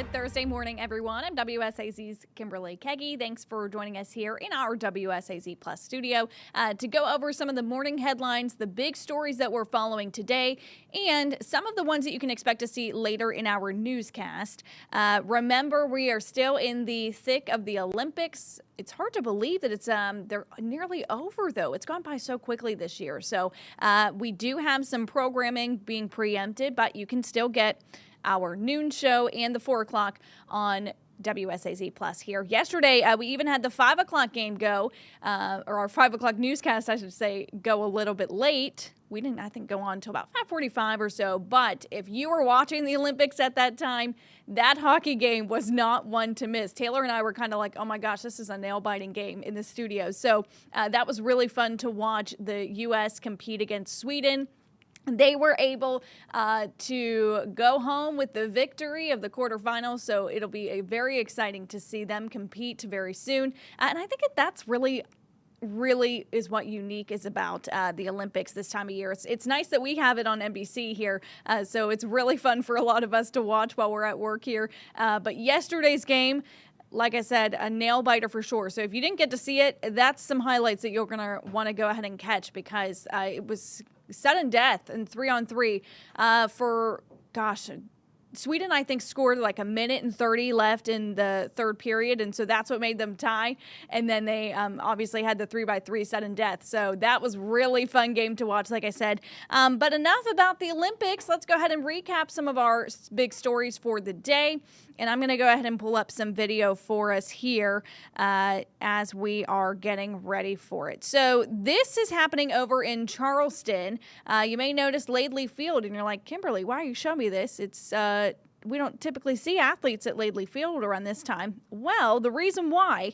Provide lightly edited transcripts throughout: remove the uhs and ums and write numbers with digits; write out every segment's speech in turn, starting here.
Good Thursday morning, everyone. I'm WSAZ's Kimberly Keggy. Thanks for joining us here in our WSAZ Plus studio to go over some of the morning headlines, the big stories that we're following today, and some of the ones that you can expect to see later in our newscast. Remember, we are still in the thick of the Olympics. It's hard to believe that they're nearly over, though. It's gone by so quickly this year. So we do have some programming being preempted, but you can still get our noon show and the 4 o'clock on WSAZ Plus here. Yesterday, we even had the 5 o'clock game go, or our 5 o'clock newscast, I should say, go a little bit late. We didn't, I think, go on until about 5:45 or so. But if you were watching the Olympics at that time, that hockey game was not one to miss. Taylor and I were kind of like, oh my gosh, this is a nail-biting game in the studio. So that was really fun to watch the U.S. compete against Sweden. They were able to go home with the victory of the quarterfinals, so it'll be very exciting to see them compete very soon. And I think that's really is what unique is about the Olympics this time of year. It's nice that we have it on NBC here, so it's really fun for a lot of us to watch while we're at work here. But yesterday's game, like I said, a nail biter for sure. So if you didn't get to see it, that's some highlights that you're going to want to go ahead and catch, because it was sudden death and 3-on-3 for, gosh, Sweden, I think, scored like 1:30 left in the third period, and so that's what made them tie. And then they obviously had the 3-by-3 sudden death. So that was really fun game to watch, like I said. But enough about the Olympics. Let's go ahead and recap some of our big stories for the day. And I'm going to go ahead and pull up some video for us here as we are getting ready for it. So this is happening over in Charleston. You may notice Laidley Field, and you're like, Kimberly, why are you showing me this? It's we don't typically see athletes at Laidley Field around this time. Well, the reason why,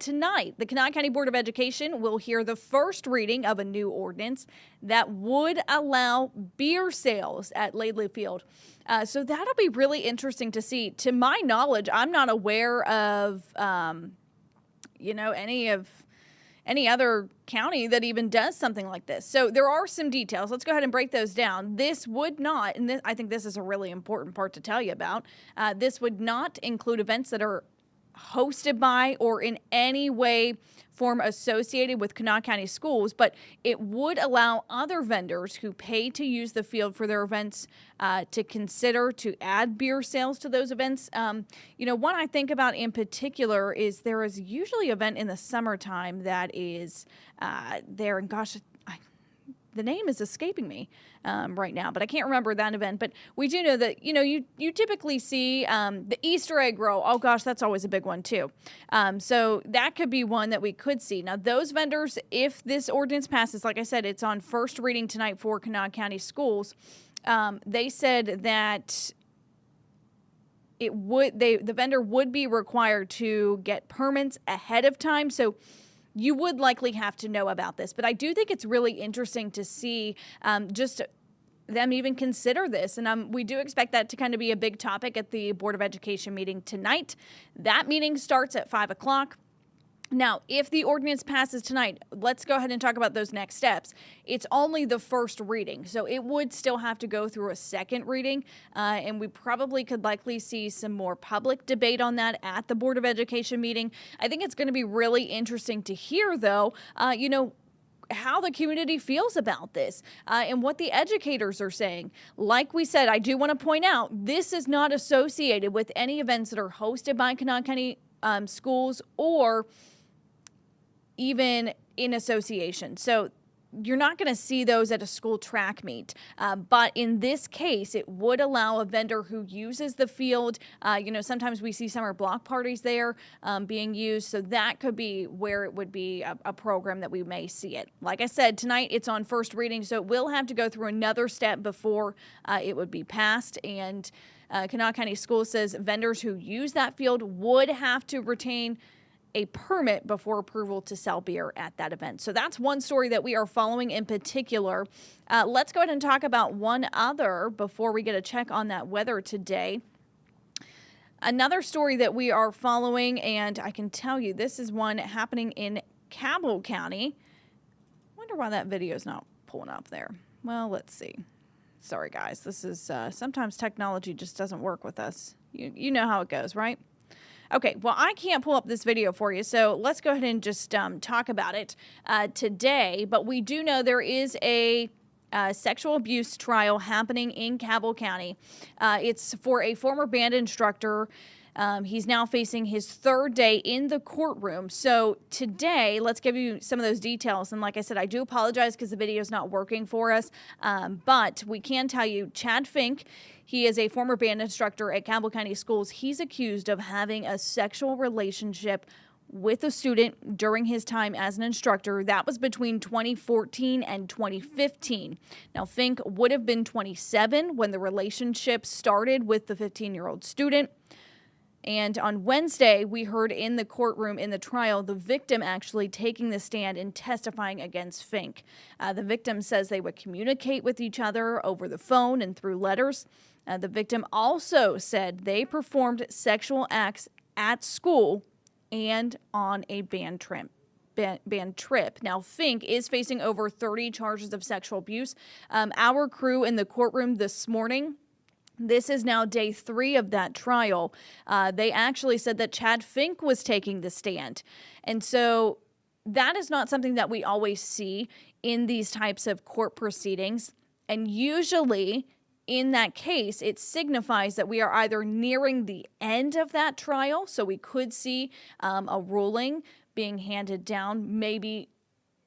tonight, the Kanawha County Board of Education will hear the first reading of a new ordinance that would allow beer sales at Laidley Field. So that'll be really interesting to see. To my knowledge, I'm not aware of, any other county that even does something like this. So there are some details. Let's go ahead and break those down. This would not, and I think this is a really important part to tell you about, this would not include events that are hosted by or in any way form associated with Kanawha County schools, but it would allow other vendors who pay to use the field for their events to consider to add beer sales to those events. One I think about in particular is there is usually an event in the summertime that is there, and gosh, the name is escaping me right now, but I can't remember that event. But we do know that, you typically see the Easter egg roll. Oh, gosh, that's always a big one, too. So that could be one that we could see. Now, those vendors, if this ordinance passes, like I said, it's on first reading tonight for Kanawha County schools. They said that the vendor would be required to get permits ahead of time. So you would likely have to know about this, but I do think it's really interesting to see just them even consider this. And we do expect that to kind of be a big topic at the Board of Education meeting tonight. That meeting starts at 5 o'clock. Now, if the ordinance passes tonight, let's go ahead and talk about those next steps. It's only the first reading, so it would still have to go through a second reading, and we probably could likely see some more public debate on that at the Board of Education meeting. I think it's going to be really interesting to hear, though, how the community feels about this and what the educators are saying. Like we said, I do want to point out, this is not associated with any events that are hosted by Kanawha County schools or even in association. So you're not going to see those at a school track meet. But in this case, it would allow a vendor who uses the field. Sometimes we see summer block parties there being used. So that could be where it would be a program that we may see it. Like I said, tonight it's on first reading, so it will have to go through another step before it would be passed. And Kanawha County Schools says vendors who use that field would have to retain a permit before approval to sell beer at that event. So that's one story that we are following in particular. Let's go ahead and talk about one other before we get a check on that weather today. Another story that we are following, and I can tell you this is one happening in Cabell County. Wonder why that video is not pulling up there. Well, let's see. Sorry, guys. This is sometimes technology just doesn't work with us. You know how it goes, right? Okay, well, I can't pull up this video for you, so let's go ahead and just talk about it today. But we do know there is a sexual abuse trial happening in Cabell County. It's for a former band instructor. He's now facing his third day in the courtroom. So today, let's give you some of those details. And like I said, I do apologize because the video is not working for us. But we can tell you, Chad Fink, he is a former band instructor at Cabell County Schools. He's accused of having a sexual relationship with a student during his time as an instructor. That was between 2014 and 2015. Now, Fink would have been 27 when the relationship started with the 15-year-old student. And on Wednesday, we heard in the courtroom in the trial, the victim actually taking the stand and testifying against Fink. The victim says they would communicate with each other over the phone and through letters. The victim also said they performed sexual acts at school and on a band trip. Now, Fink is facing over 30 charges of sexual abuse. Our crew in the courtroom this morning, this is now day 3 of that trial. They actually said that Chad Fink was taking the stand. And so that is not something that we always see in these types of court proceedings. And usually in that case, it signifies that we are either nearing the end of that trial. So we could see a ruling being handed down maybe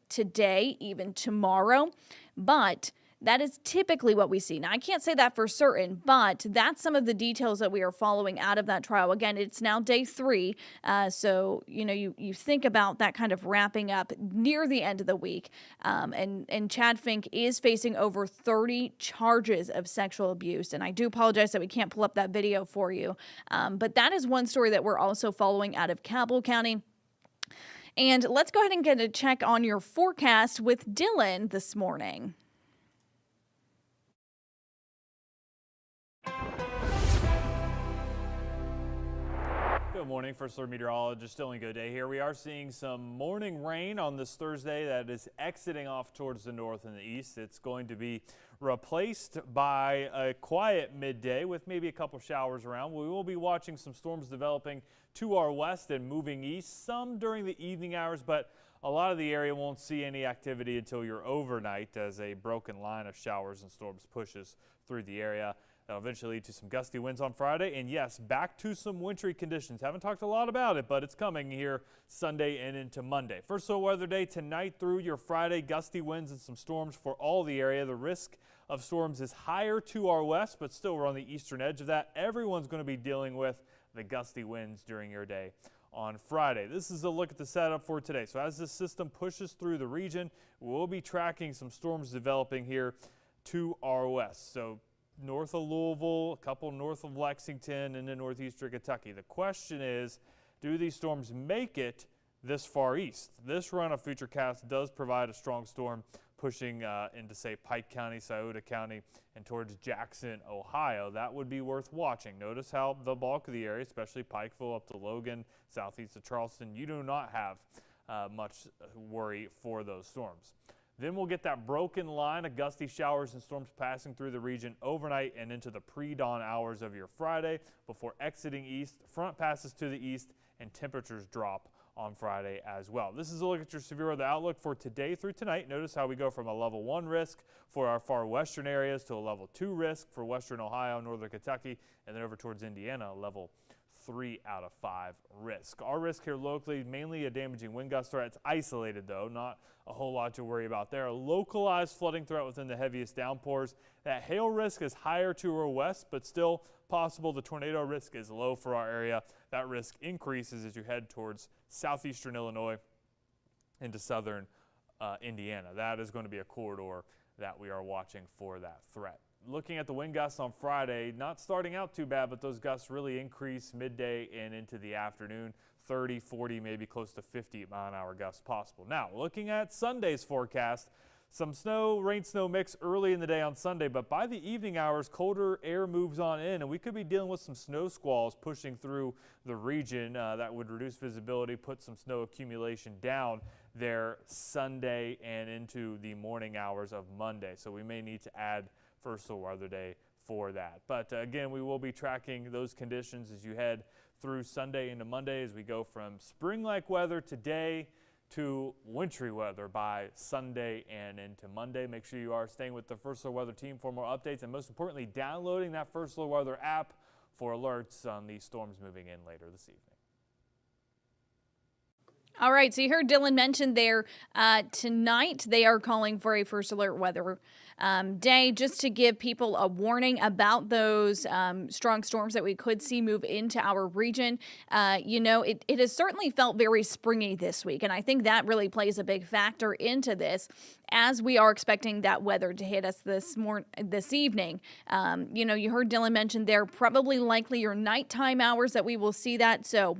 today, even tomorrow. But that is typically what we see. Now, I can't say that for certain, but that's some of the details that we are following out of that trial. Again, it's now day 3. So, you think about that kind of wrapping up near the end of the week. And Chad Fink is facing over 30 charges of sexual abuse. And I do apologize that we can't pull up that video for you. But that is one story that we're also following out of Cabell County. And let's go ahead and get a check on your forecast with Dylan this morning. Good morning, First Alert Meteorologist Dylan Goday here. We are seeing some morning rain on this Thursday that is exiting off towards the north and the east. It's going to be replaced by a quiet midday with maybe a couple showers around. We will be watching some storms developing to our west and moving east, some during the evening hours, but a lot of the area won't see any activity until your overnight as a broken line of showers and storms pushes through the area. That'll eventually lead to some gusty winds on Friday. And yes, back to some wintry conditions. Haven't talked a lot about it, but it's coming here Sunday and into Monday. First slow weather day tonight through your Friday. Gusty winds and some storms for all the area. The risk of storms is higher to our west, but still we're on the eastern edge of that. Everyone's going to be dealing with the gusty winds during your day on Friday. This is a look at the setup for today. So as this system pushes through the region, we'll be tracking some storms developing here to our west. So north of Louisville, a couple north of Lexington, and then northeastern Kentucky. The question is, do these storms make it this far east? This run of Futurecast does provide a strong storm pushing into, say, Pike County, Scioto County, and towards Jackson, Ohio. That would be worth watching. Notice how the bulk of the area, especially Pikeville up to Logan, southeast of Charleston, you do not have much worry for those storms. Then we'll get that broken line of gusty showers and storms passing through the region overnight and into the pre-dawn hours of your Friday before exiting east. Front passes to the east and temperatures drop on Friday as well. This is a look at your severe weather outlook for today through tonight. Notice how we go from a level 1 risk for our far western areas to a level 2 risk for western Ohio, northern Kentucky, and then over towards Indiana, level 3 out of 5 risk. Our risk here locally, mainly a damaging wind gust threat. It's isolated though, not a whole lot to worry about there. A localized flooding threat within the heaviest downpours. That hail risk is higher to our west, but still possible. The tornado risk is low for our area. That risk increases as you head towards southeastern Illinois into southern Indiana. That is going to be a corridor that we are watching for that threat. Looking at the wind gusts on Friday, not starting out too bad, but those gusts really increase midday and into the afternoon. 30, 40, maybe close to 50 mile-an-hour gusts possible. Now, looking at Sunday's forecast, some snow, rain-snow mix early in the day on Sunday, but by the evening hours, colder air moves on in, and we could be dealing with some snow squalls pushing through the region that would reduce visibility, put some snow accumulation down there Sunday and into the morning hours of Monday. So we may need to add first solar weather day for that. But again, we will be tracking those conditions as you head through Sunday into Monday as we go from spring-like weather today to wintry weather by Sunday and into Monday. Make sure you are staying with the First Solar Weather team for more updates, and most importantly, downloading that First Solar Weather app for alerts on these storms moving in later this evening. All right, so you heard Dylan mention there tonight they are calling for a first alert weather day, just to give people a warning about those strong storms that we could see move into our region. It has certainly felt very springy this week, and I think that really plays a big factor into this, as we are expecting that weather to hit us this evening. You heard Dylan mention there probably likely your nighttime hours that we will see that, so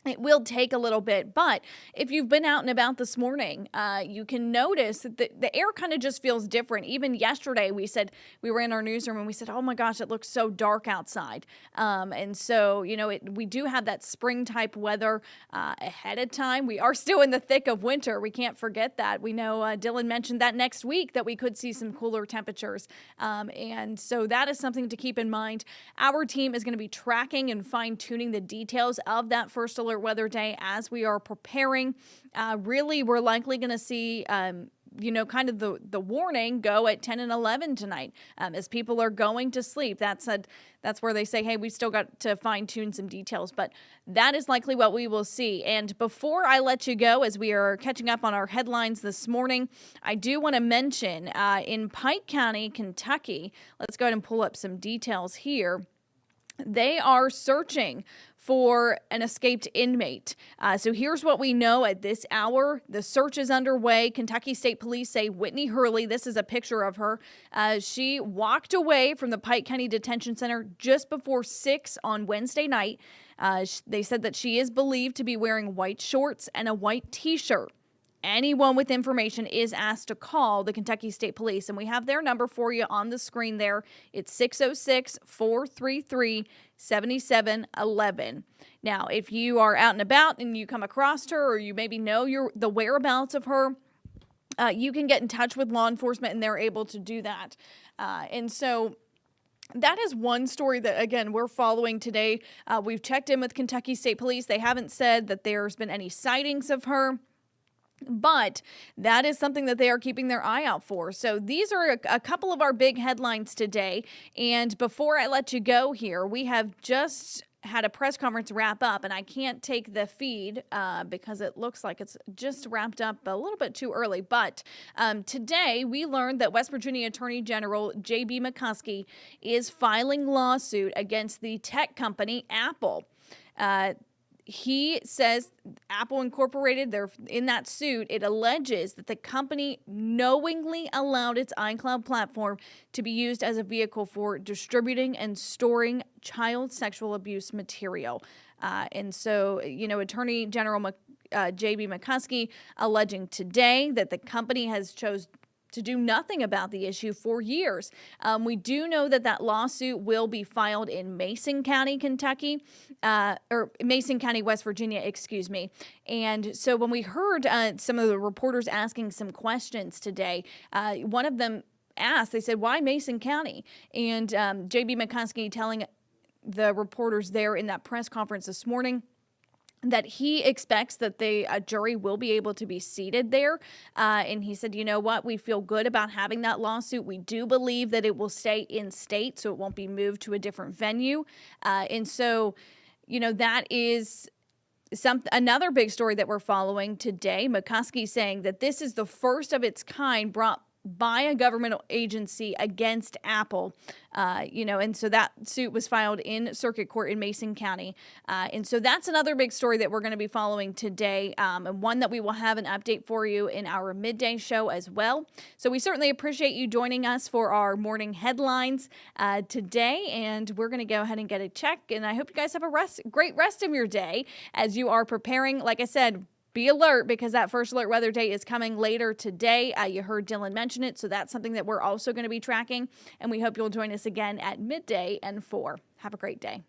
it will take a little bit, but if you've been out and about this morning, you can notice that the air kind of just feels different. Even yesterday, we were in our newsroom and we said, oh my gosh, it looks so dark outside. And so, we do have that spring type weather ahead of time. We are still in the thick of winter. We can't forget that. We know Dylan mentioned that next week that we could see some cooler temperatures. And so that is something to keep in mind. Our team is going to be tracking and fine tuning the details of that first alert weather day as we are preparing. Really, we're likely going to see kind of the warning go at 10 and 11 tonight as people are going to sleep. That's where they say, hey, we still got to fine tune some details, but that is likely what we will see. And before I let you go, as we are catching up on our headlines this morning, I do want to mention in Pike County, Kentucky, let's go ahead and pull up some details here. They are searching for an escaped inmate. So here's what we know at this hour. The search is underway. Kentucky State Police say Whitney Hurley, this is a picture of her, she walked away from the Pike County Detention Center just before 6 on Wednesday night. They said that she is believed to be wearing white shorts and a white T-shirt. Anyone with information is asked to call the Kentucky State Police, and we have their number for you on the screen there. It's 606-433-7711. Now, if you are out and about and you come across her, or you maybe know the whereabouts of her, you can get in touch with law enforcement, and they're able to do that. And so that is one story that, again, we're following today. We've checked in with Kentucky State Police. They haven't said that there's been any sightings of her, but that is something that they are keeping their eye out for. So these are a couple of our big headlines today. And before I let you go here, we have just had a press conference wrap up, and I can't take the feed because it looks like it's just wrapped up a little bit too early. But today we learned that West Virginia Attorney General J.B. McCoskey is filing lawsuit against the tech company Apple. He says Apple Incorporated, they're in that suit. It alleges that the company knowingly allowed its iCloud platform to be used as a vehicle for distributing and storing child sexual abuse material. And so, Attorney General J.B. McCoskey alleging today that the company has chose to do nothing about the issue for years. We do know that lawsuit will be filed in Mason County, Kentucky, or Mason County, West Virginia, excuse me. And so when we heard some of the reporters asking some questions today, one of them asked, they said, why Mason County? And J.B. McCoskey telling the reporters there in that press conference this morning that he expects that a jury will be able to be seated there. And he said, you know what, we feel good about having that lawsuit. We do believe that it will stay in state, so it won't be moved to a different venue. And so, that is another big story that we're following today. McCoskey saying that this is the first of its kind brought by a government agency against Apple, and so that suit was filed in circuit court in Mason County. And so that's another big story that we're going to be following today, and one that we will have an update for you in our midday show as well. So we certainly appreciate you joining us for our morning headlines today, and we're going to go ahead and get a check. And I hope you guys have a great rest of your day as you are preparing. Like I said, be alert because that first alert weather day is coming later today. You heard Dylan mention it, so that's something that we're also going to be tracking. And we hope you'll join us again at midday and 4. Have a great day.